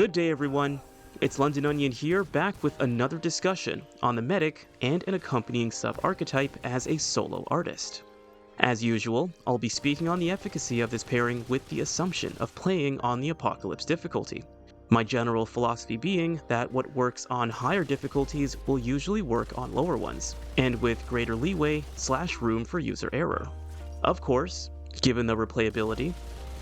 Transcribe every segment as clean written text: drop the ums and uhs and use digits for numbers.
Good day everyone, it's Londononion here, back with another discussion on the medic and an accompanying subarchetype as a solo artist. As usual, I'll be speaking on the efficacy of this pairing with the assumption of playing on the Apocalypse difficulty. My general philosophy being that what works on higher difficulties will usually work on lower ones, and with greater leeway / room for user error. Of course, given the replayability,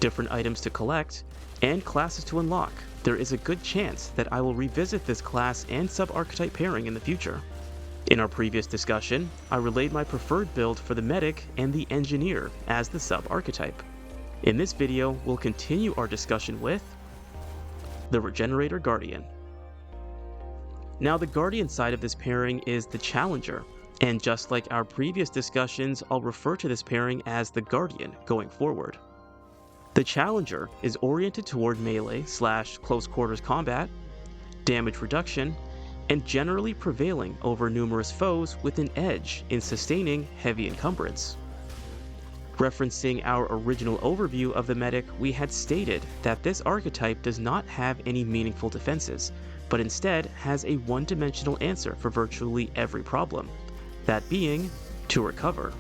different items to collect, and classes to unlock, there is a good chance that I will revisit this class and subarchetype pairing in the future. In our previous discussion, I relayed my preferred build for the medic and the engineer as the subarchetype. In this video, we'll continue our discussion with the Regenerator Guardian. Now the Guardian side of this pairing is the Challenger, and just like our previous discussions, I'll refer to this pairing as the Guardian going forward. The Challenger is oriented toward melee / close quarters combat, damage reduction, and generally prevailing over numerous foes with an edge in sustaining heavy encumbrance. Referencing our original overview of the medic, we had stated that this archetype does not have any meaningful defenses, but instead has a one-dimensional answer for virtually every problem, that being to recover.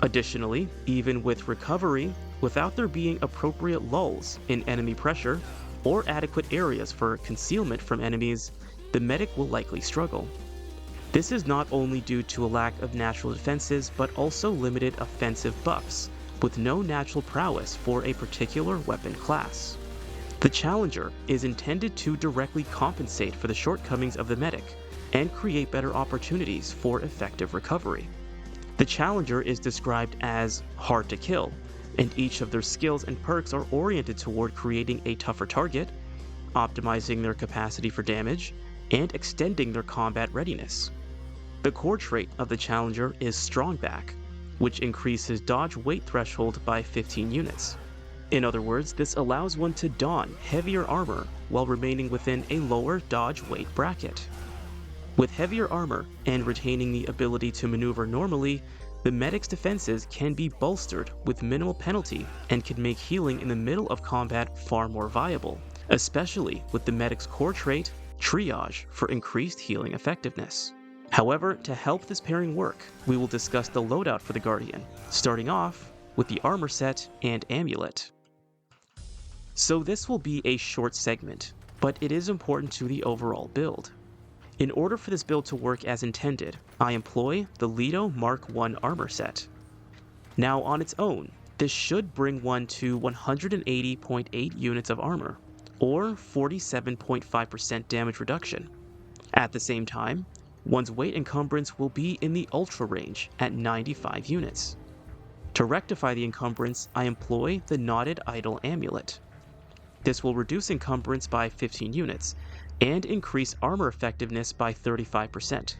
Additionally, even with recovery, without there being appropriate lulls in enemy pressure or adequate areas for concealment from enemies, the medic will likely struggle. This is not only due to a lack of natural defenses, but also limited offensive buffs, with no natural prowess for a particular weapon class. The Challenger is intended to directly compensate for the shortcomings of the medic and create better opportunities for effective recovery. The Challenger is described as hard to kill, and each of their skills and perks are oriented toward creating a tougher target, optimizing their capacity for damage, and extending their combat readiness. The core trait of the Challenger is Strong Back, which increases dodge weight threshold by 15 units. In other words, this allows one to don heavier armor while remaining within a lower dodge weight bracket. With heavier armor and retaining the ability to maneuver normally, the medic's defenses can be bolstered with minimal penalty and can make healing in the middle of combat far more viable, especially with the medic's core trait, Triage, for increased healing effectiveness. However, to help this pairing work, we will discuss the loadout for the Guardian, starting off with the armor set and amulet. So this will be a short segment, but it is important to the overall build. In order for this build to work as intended, I employ the Lido Mark I armor set. Now on its own, this should bring one to 180.8 units of armor, or 47.5% damage reduction. At the same time, one's weight encumbrance will be in the ultra range at 95 units. To rectify the encumbrance, I employ the Knotted Idol amulet. This will reduce encumbrance by 15 units, and increase armor effectiveness by 35%.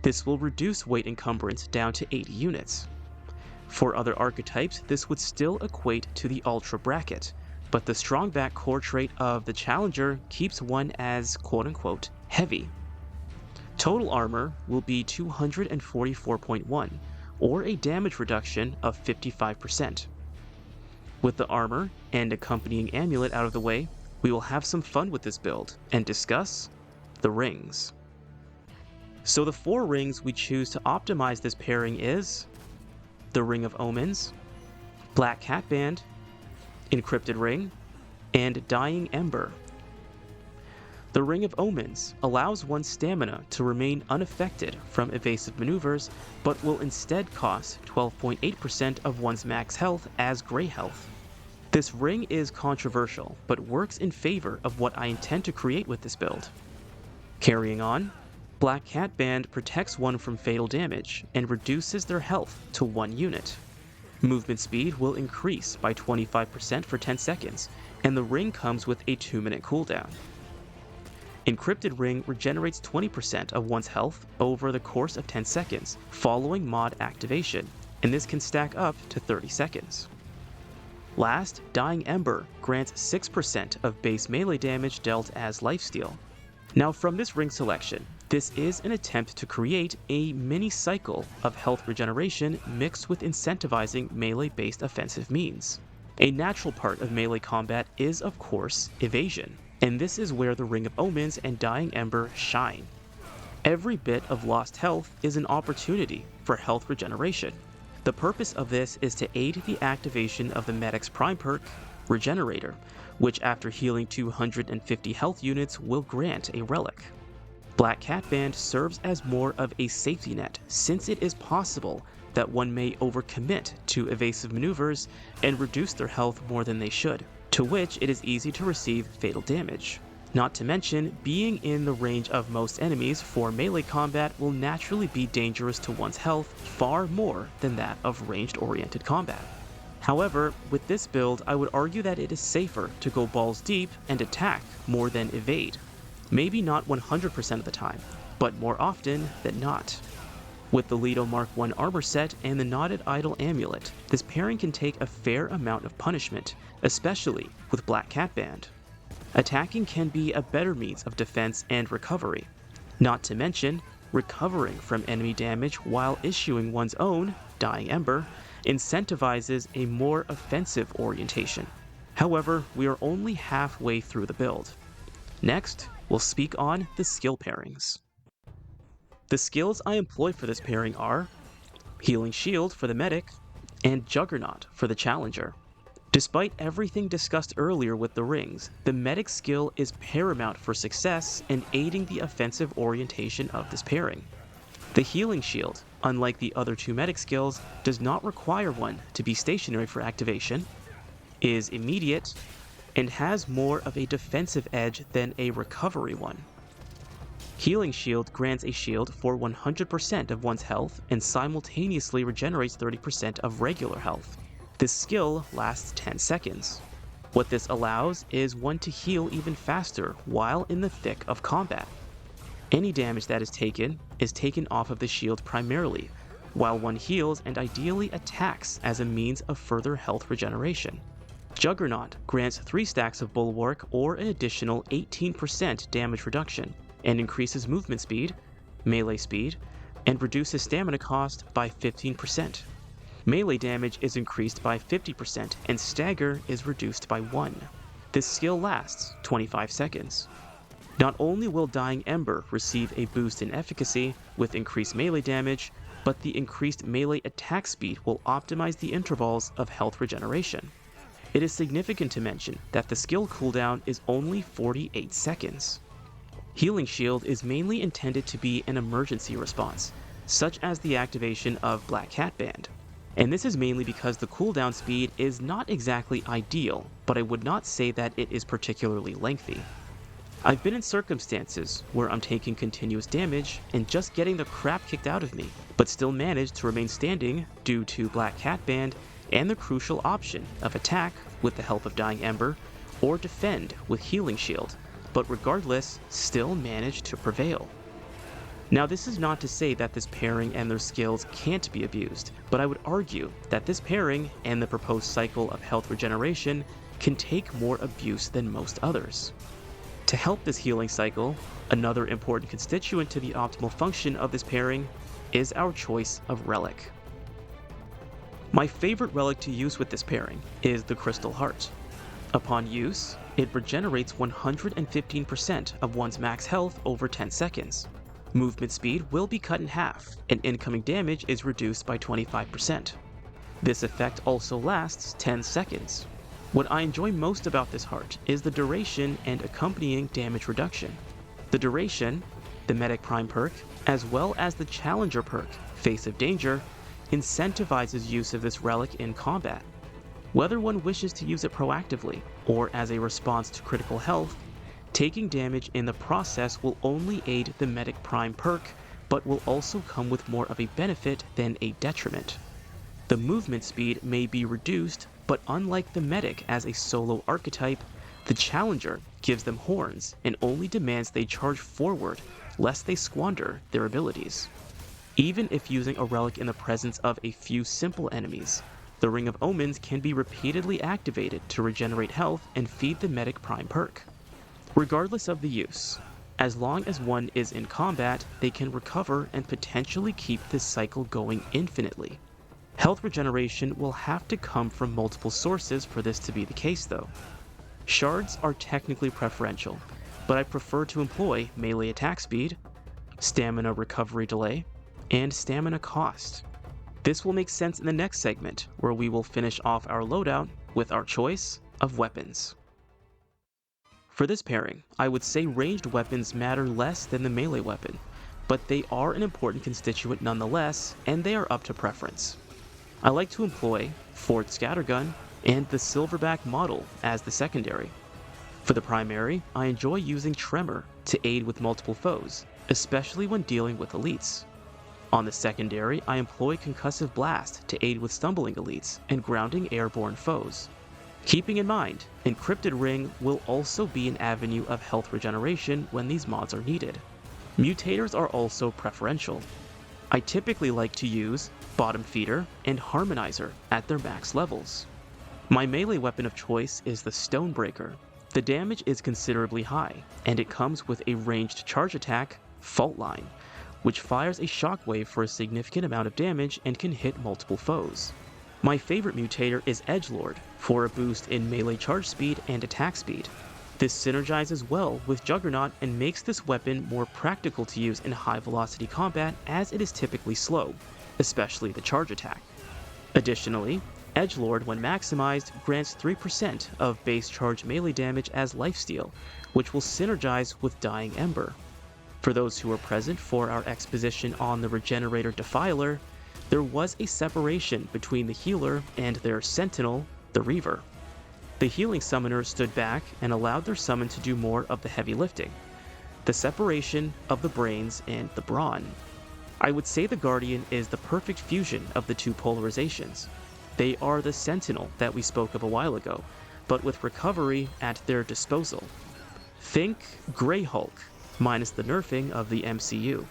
This will reduce weight encumbrance down to 80 units. For other archetypes, this would still equate to the Ultra bracket, but the Strong Back core trait of the Challenger keeps one as quote-unquote heavy. Total armor will be 244.1, or a damage reduction of 55%. With the armor and accompanying amulet out of the way, we will have some fun with this build and discuss the rings. So the 4 rings we choose to optimize this pairing is the Ring of Omens, Black Cat Band, Encrypted Ring, and Dying Ember. The Ring of Omens allows one's stamina to remain unaffected from evasive maneuvers, but will instead cost 12.8% of one's max health as Grey Health. This ring is controversial, but works in favor of what I intend to create with this build. Carrying on, Black Cat Band protects one from fatal damage and reduces their health to 1 unit. Movement speed will increase by 25% for 10 seconds, and the ring comes with a 2-minute cooldown. Encrypted Ring regenerates 20% of one's health over the course of 10 seconds following mod activation, and this can stack up to 30 seconds. Last, Dying Ember grants 6% of base melee damage dealt as lifesteal. Now from this ring selection, this is an attempt to create a mini cycle of health regeneration mixed with incentivizing melee-based offensive means. A natural part of melee combat is, of course, evasion, And this is where the Ring of Omens and Dying Ember shine. Every bit of lost health is an opportunity for health regeneration. The purpose of this is to aid the activation of the medic's prime perk, Regenerator, which after healing 250 health units will grant a relic. Black Cat Band serves as more of a safety net, since it is possible that one may overcommit to evasive maneuvers and reduce their health more than they should, to which it is easy to receive fatal damage. Not to mention, being in the range of most enemies for melee combat will naturally be dangerous to one's health far more than that of ranged-oriented combat. However, with this build, I would argue that it is safer to go balls deep and attack more than evade. Maybe not 100% of the time, but more often than not. With the Leto Mark I armor set and the Knotted Idol amulet, this pairing can take a fair amount of punishment, especially with Black Cat Band. Attacking can be a better means of defense and recovery, not to mention recovering from enemy damage while issuing one's own Dying Ember incentivizes a more offensive orientation. However, we are only halfway through the build. Next, we'll speak on the skill pairings. The skills I employ for this pairing are Healing Shield for the medic and Juggernaut for the challenger. Despite everything discussed earlier with the rings, the medic skill is paramount for success in aiding the offensive orientation of this pairing. The Healing Shield, unlike the other two medic skills, does not require one to be stationary for activation, is immediate, and has more of a defensive edge than a recovery one. Healing Shield grants a shield for 100% of one's health and simultaneously regenerates 30% of regular health. This skill lasts 10 seconds. What this allows is one to heal even faster while in the thick of combat. Any damage that is taken off of the shield primarily, while one heals and ideally attacks as a means of further health regeneration. Juggernaut grants 3 stacks of Bulwark or an additional 18% damage reduction, and increases movement speed, melee speed, and reduces stamina cost by 15%. Melee damage is increased by 50% and stagger is reduced by 1. This skill lasts 25 seconds. Not only will Dying Ember receive a boost in efficacy with increased melee damage, but the increased melee attack speed will optimize the intervals of health regeneration. It is significant to mention that the skill cooldown is only 48 seconds. Healing Shield is mainly intended to be an emergency response, such as the activation of Black Cat Band. And this is mainly because the cooldown speed is not exactly ideal, but I would not say that it is particularly lengthy. I've been in circumstances where I'm taking continuous damage and just getting the crap kicked out of me, but still manage to remain standing due to Black Cat Band and the crucial option of attack with the help of Dying Ember or defend with Healing Shield, but regardless, still manage to prevail. Now, this is not to say that this pairing and their skills can't be abused, but I would argue that this pairing and the proposed cycle of health regeneration can take more abuse than most others. To help this healing cycle, another important constituent to the optimal function of this pairing is our choice of relic. My favorite relic to use with this pairing is the Crystal Heart. Upon use, it regenerates 115% of one's max health over 10 seconds. Movement speed will be cut in half, and incoming damage is reduced by 25%. This effect also lasts 10 seconds. What I enjoy most about this heart is the duration and accompanying damage reduction. The duration, the Medic Prime perk, as well as the Challenger perk, Face of Danger, incentivizes use of this relic in combat. Whether one wishes to use it proactively or as a response to critical health, taking damage in the process will only aid the Medic Prime perk, but will also come with more of a benefit than a detriment. The movement speed may be reduced, but unlike the Medic as a solo archetype, the Challenger gives them horns and only demands they charge forward lest they squander their abilities. Even if using a relic in the presence of a few simple enemies, the Ring of Omens can be repeatedly activated to regenerate health and feed the Medic Prime perk. Regardless of the use, as long as one is in combat, they can recover and potentially keep this cycle going infinitely. Health regeneration will have to come from multiple sources for this to be the case though. Shards are technically preferential, but I prefer to employ melee attack speed, stamina recovery delay, and stamina cost. This will make sense in the next segment, where we will finish off our loadout with our choice of weapons. For this pairing, I would say ranged weapons matter less than the melee weapon, but they are an important constituent nonetheless, and they are up to preference. I like to employ Ford Scattergun and the Silverback model as the secondary. For the primary, I enjoy using Tremor to aid with multiple foes, especially when dealing with elites. On the secondary, I employ Concussive Blast to aid with stumbling elites and grounding airborne foes. Keeping in mind, Encrypted Ring will also be an avenue of health regeneration when these mods are needed. Mutators are also preferential. I typically like to use Bottom Feeder and Harmonizer at their max levels. My melee weapon of choice is the Stonebreaker. The damage is considerably high, and it comes with a ranged charge attack, Fault Line, which fires a shockwave for a significant amount of damage and can hit multiple foes. My favorite mutator is Edgelord for a boost in melee charge speed and attack speed. This synergizes well with Juggernaut and makes this weapon more practical to use in high velocity combat as it is typically slow, especially the charge attack. Additionally, Edgelord, when maximized, grants 3% of base charge melee damage as lifesteal, which will synergize with Dying Ember. For those who were present for our exposition on the Regenerator Defiler, there was a separation between the healer and their sentinel, the Reaver. The healing summoner stood back and allowed their summon to do more of the heavy lifting, the separation of the brains and the brawn. I would say the Guardian is the perfect fusion of the two polarizations. They are the sentinel that we spoke of a while ago, but with recovery at their disposal. Think Grey Hulk, minus the nerfing of the MCU.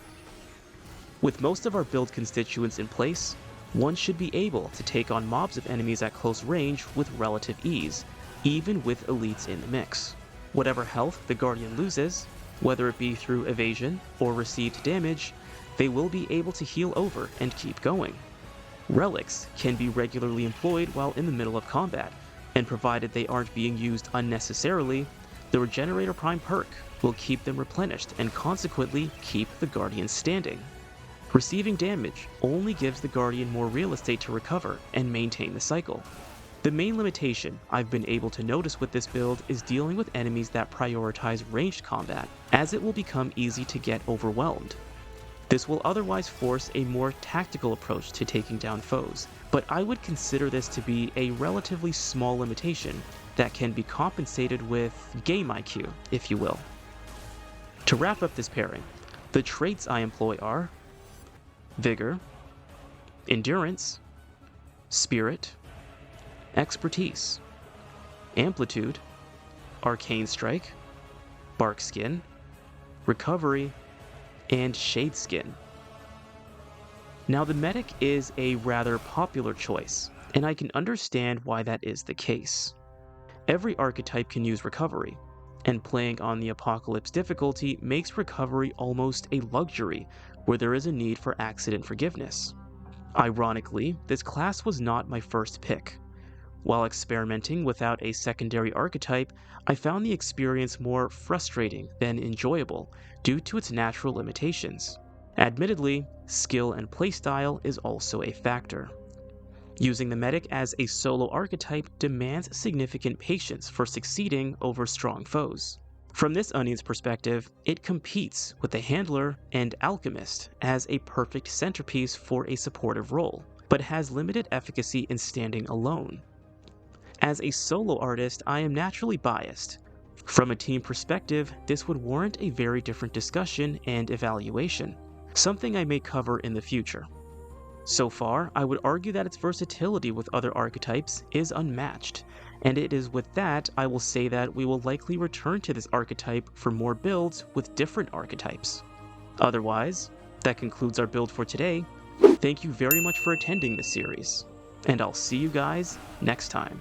With most of our build constituents in place, one should be able to take on mobs of enemies at close range with relative ease, even with elites in the mix. Whatever health the Guardian loses, whether it be through evasion or received damage, they will be able to heal over and keep going. Relics can be regularly employed while in the middle of combat, and provided they aren't being used unnecessarily, the Regenerator Prime perk will keep them replenished and consequently keep the Guardian standing. Receiving damage only gives the Guardian more real estate to recover and maintain the cycle. The main limitation I've been able to notice with this build is dealing with enemies that prioritize ranged combat, as it will become easy to get overwhelmed. This will otherwise force a more tactical approach to taking down foes, but I would consider this to be a relatively small limitation that can be compensated with game IQ, if you will. To wrap up this pairing, the traits I employ are Vigor, Endurance, Spirit, Expertise, Amplitude, Arcane Strike, Bark Skin, Recovery, and Shade Skin. Now the medic is a rather popular choice, and I can understand why that is the case. Every archetype can use recovery, and playing on the Apocalypse difficulty makes recovery almost a luxury where there is a need for accident forgiveness. Ironically, this class was not my first pick. While experimenting without a secondary archetype, I found the experience more frustrating than enjoyable due to its natural limitations. Admittedly, skill and playstyle is also a factor. Using the medic as a solo archetype demands significant patience for succeeding over strong foes. From this Onion's perspective, it competes with the Handler and Alchemist as a perfect centerpiece for a supportive role, but has limited efficacy in standing alone. As a solo artist, I am naturally biased. From a team perspective, this would warrant a very different discussion and evaluation, something I may cover in the future. So far, I would argue that its versatility with other archetypes is unmatched, and it is with that I will say that we will likely return to this archetype for more builds with different archetypes. Otherwise, that concludes our build for today. Thank you very much for attending this series, and I'll see you guys next time.